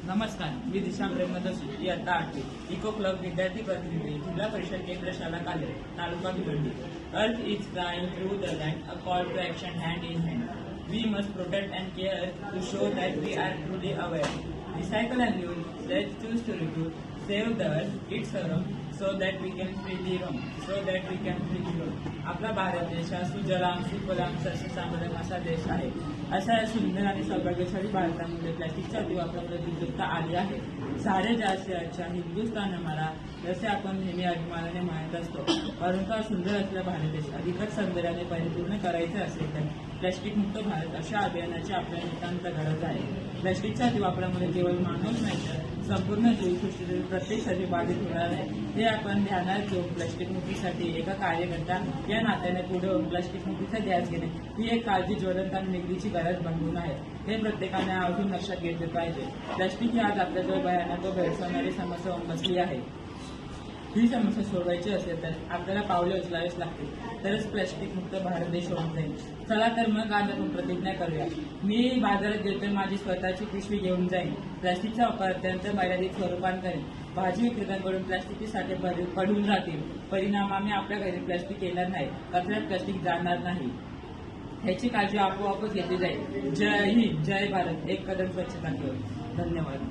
नमस्कार, मी दिशाम प्रेमदोशी इयत्ता 8वी eco club विद्यार्थी प्रतिनिधी जिल्हा परिषद केंद्र शाळा काले taluka Bhiwandi. Earth is flying through the land, a call to action hand in hand. We must protect and care to show that we are truly aware. Recycle and use, let's choose to reduce, save the earth, its home, so that we can freely roam, आपला भारत देश हा सुजलाम सुफलाम सस्यश्यामलाम असा देश आहे. अशा सुंदर आणि सौभाग्यशाली भारतामध्ये प्लास्टिकच्या अतिवापरामुळे विद्युत्ता आली आहे. सारे जास्त अच्छा हिंदुस्थान हमारा, जसे आपण नेहमी अभिमानाने म्हणत असतो. परंतु हा सुंदर असलेला भारत देश अधिकच सौंदर्याने परिपूर्ण करायचे असेल तर प्लास्टिक मुक्त भारत अशा अभियानाची आपल्याला नितांत गरज आहे. प्लास्टिकच्या अतिवापरामुळे केवळ मानवच नाही तर संपूर्ण जीवसृष्टीतील प्रत्येक सजीव बाधित होणार आहे. हे आपण ध्यानात घेऊन प्लास्टिक मुक्तीसाठी एका कार्यकर्ता या नात्याने पुढे होऊन प्लास्टिक मुक्तीचा ध्यास घेणे ही एक काळजी ज्वलंत आणि निगडीची गरज बनवून आहे. हे प्रत्येकाने आवर्जून लक्षात घेतले पाहिजे. प्लास्टिक ही आज आपल्याजवळ भयानक व भेडसावणारी समस्या बसली आहे. ही समस्या सोडवायची असेल तर आपल्याला पावले उचलावीच लागतील, तरच प्लास्टिक मुक्त भारत देश होऊन जाईल. चला तर मग आज आपण प्रतिज्ञा करूया. मी बाजारात गेलो माझी स्वतःची पिशवी घेऊन जाईन. प्लास्टिकचा वापर अत्यंत मर्यादित स्वरूपात करेन. भाजी विक्रेत्यांकडून प्लास्टिकचे साठे पडून राहतील. परिणाम आम्ही आपल्या घरी प्लास्टिक येणार नाही, कचऱ्यात प्लास्टिक जाणार नाही. ह्याची काळजी आपोआपच घेतली जाईल. जय हिंद, जय भारत. एक कदम स्वच्छता घेऊन. धन्यवाद.